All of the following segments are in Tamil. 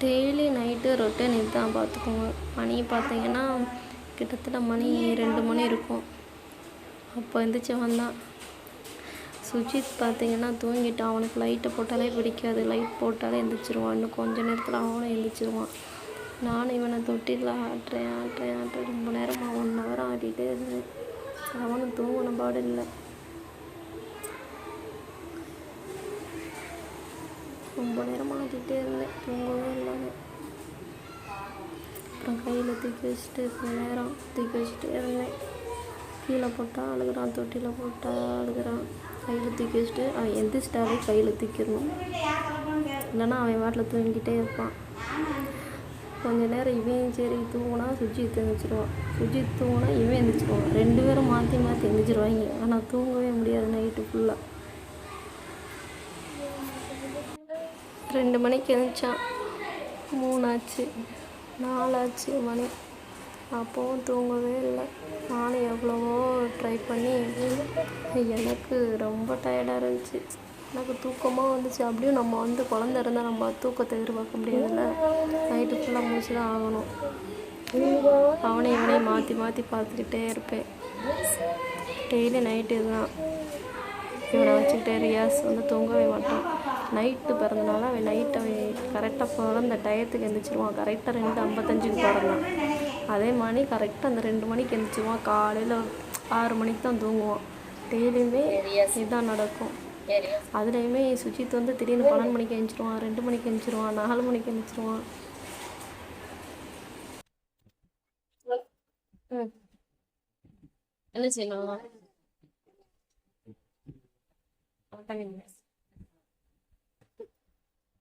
டெய்லி நைட்டு ரொட்டீன் இதுதான் பார்த்துக்கோங்க. மணி பார்த்தீங்கன்னா கிட்டத்தட்ட மணி 2 மணி இருக்கும். அப்போ எந்திரிச்சு வந்தான். சுஜித் பார்த்தீங்கன்னா தூங்கிட்டான். அவனுக்கு லைட்டை போட்டாலே பிடிக்காது. லைட் போட்டாலே எந்திரிச்சிருவான். இன்னும் கொஞ்சம் நேரத்தில் அவனும் எந்திரிச்சிருவான். நானும் இவனை தொட்டிலில் ஆட்டுறேன் ரொம்ப நேரமாக 1 ஹவர் ஆடிட்டே இருந்தேன். அவனும் தூங்கின பாடு இல்லை. ரொம்ப நேரமாக ஆடிட்டே இருந்தேன், தூங்கவே இல்லாமல். அப்புறம் கையில் தூக்கி வச்சுட்டு கொஞ்ச நேரம் தூக்கி வச்சுட்டே இருந்தேன். கீழே போட்டால் அழுகிறான், தொட்டியில் போட்டால் அழுகிறான். கையில் தூக்கி வச்சுட்டு அவன் எந்திரிச்சிட்டாலே கையில் தூக்கிடணும், இல்லைன்னா அவன் வாட்டில் தூங்கிக்கிட்டே இருப்பான். கொஞ்ச நேரம் இவன் சரி தூங்கினா சுஜித் எழுந்திரிச்சிருவான், சுஜித் தூங்கினா இவன் எழுந்திரிச்சிருவான். 2 பேரும் மாற்றி மாற்றி எழுந்திரிச்சிருவாங்க. ஆனால் தூங்கவே முடியாது நைட்டு ஃபுல்லாக. 2 மணிக்கு எழுந்திரிச்சான். 3 ஆச்சு, 4 ஆச்சு மணி. அப்போவும் தூங்கவே இல்லை. நானும் எவ்வளவோ ட்ரை பண்ணி எனக்கு ரொம்ப டயர்டாக இருந்துச்சு. எனக்கு தூக்கமாக வந்துச்சு. அப்படியும் நம்ம குழந்த இருந்தால் நம்ம தூக்கத்தை எதிர்பார்க்க முடியாதுல்ல. நைட்டு ஃபுல்லாக முடிச்சு தான் ஆகணும். அவனையும் மாற்றி மாற்றி பார்த்துக்கிட்டே இருப்பேன். டெய்லி நைட்டு இதுதான். இவனை வச்சுக்கிட்டே ரியாஸ் தூங்கவே மாட்டான். நைட்டு பிறந்தனால அவன் நைட்டு கரெக்டாக பிறந்த டயத்துக்கு எழுந்திரிச்சிருவான். கரெக்டாக 2:55க்கு பிறந்தான். அதே மாதிரி கரெக்டாக அந்த 2 மணிக்கு எழுந்திரிச்சிருவான். காலையில் 6 மணிக்கு தான் தூங்குவான். டெய்லியுமே இதுதான் நடக்கும். அதுலேயுமே சுஜித் திடீர்னு 12 மணிக்கு எழுந்திரிச்சிருவான், 2 மணிக்கு எழுந்திரிச்சிருவான், 4 மணிக்கு எழுந்திரிச்சிருவான். என்ன செய்யணும்?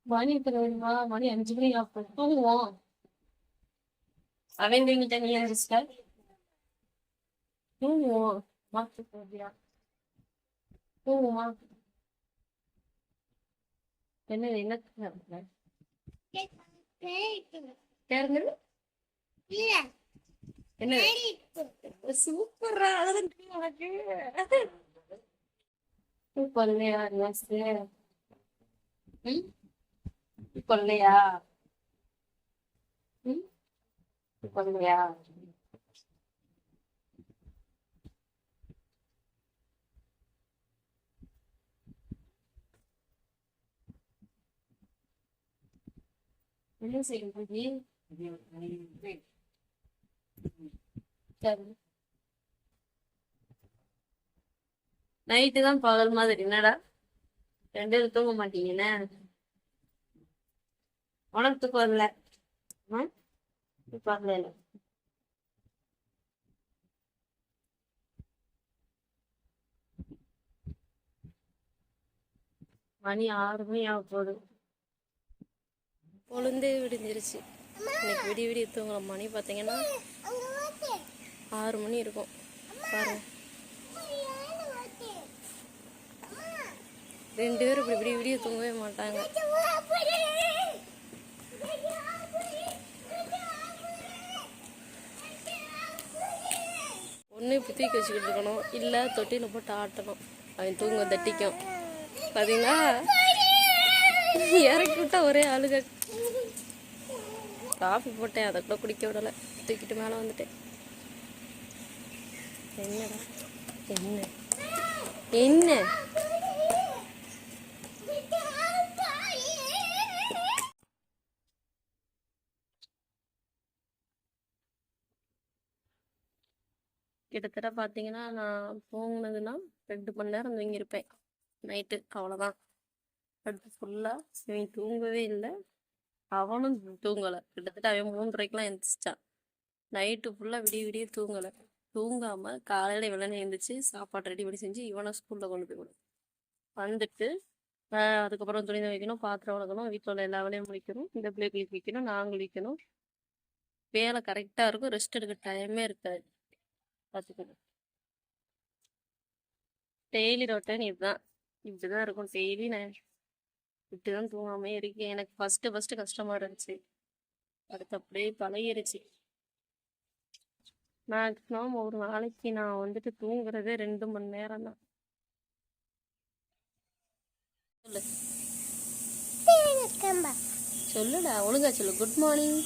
மணி வேணுமா? மணி 5 மணி ஆகும். தூங்குவோம். அவன் தூங்கிட்ட நீ எழுந்திரிச்சிட்ட. தூங்குவோம். மாத்து போதியா தூங்குமா? என்ன என்ன என்ன சூப்பரா உனக்கு கொள்ளையா கொள்ளையா கொள்ளையா என்ன செய்யுது? நைட்டு தான் பகல் மாதிரி. என்னடா 2 பேரும் தூங்க மாட்டீங்கன்னு உனக்கு தூக்கம் வரல? வரல. மணி 6 மணி ஆக போகுது. பொழுந்தே விடிஞ்சிருச்சு. இன்னைக்கு விடிய தூங்குற மணி பார்த்தீங்கன்னா 6 மணி இருக்கும் பாருங்க. 2 பேரும் இப்படி விடிய தூங்கவே மாட்டாங்க. ஒன்று இப்படி தூக்கி வச்சுக்கிட்டு இருக்கணும், இல்லை தொட்டியில் போட்டு ஆட்டணும். அவன் தூங்க தட்டிக்கும். பார்த்தீங்களா, இறக்கி விட்டா ஒரே அழுக. காஃபி போட்டேன், அதை கூட குடிக்க விடலை. தூக்கிட்டு மேலே வந்துட்டேன். என்னடா என்ன என்ன கிட்டத்தட்ட பார்த்தீங்கன்னா நான் தூங்கினதுன்னா 2 மணி நேரம் தூங்கியிருப்பேன் நைட்டு. அவ்வளோதான். அடுத்து ஃபுல்லாக இவன் தூங்கவே இல்லை, அவனும் தூங்கலை. கிட்டத்தட்ட அவன் 3:30க்கெலாம் எழுந்திரிச்சிட்டான். நைட்டு ஃபுல்லாக விடிய தூங்கலை. தூங்காமல் காலையில் வெள்ளனே எழுந்திரிச்சு சாப்பாடு ரெடி பண்ணி செஞ்சு இவனை ஸ்கூலில் கொண்டு போய் விடும். வந்துட்டு அதுக்கப்புறம் துணி வைக்கணும், பாத்திரம் வளர்க்கணும், வீட்டில் உள்ள எல்லா வேலையும் முடிக்கணும், இந்த பிள்ளைகளுக்கு வைக்கணும், நாங்கள் வைக்கணும். வேலை கரெக்டாக இருக்கும். ரெஸ்ட் எடுக்க டைமே இருக்காது. பார்த்துக்கணும். டெய்லி ரொட்டீன் இதுதான். இப்படிதான் இருக்கும் டெய்லி. நான் இப்படிதான் தூங்காமே இருக்கேன். எனக்கு ஃபர்ஸ்ட் கஷ்டமா இருந்துச்சு. அடுத்து அப்படியே பழகிருச்சு. மேக்ஸிமம் ஒரு நாளைக்கு நான் தூங்குறதே 2 மணி நேரம் தான். சொல்லு சொல்லுடா, ஒழுங்கா சொல்லு. Good morning.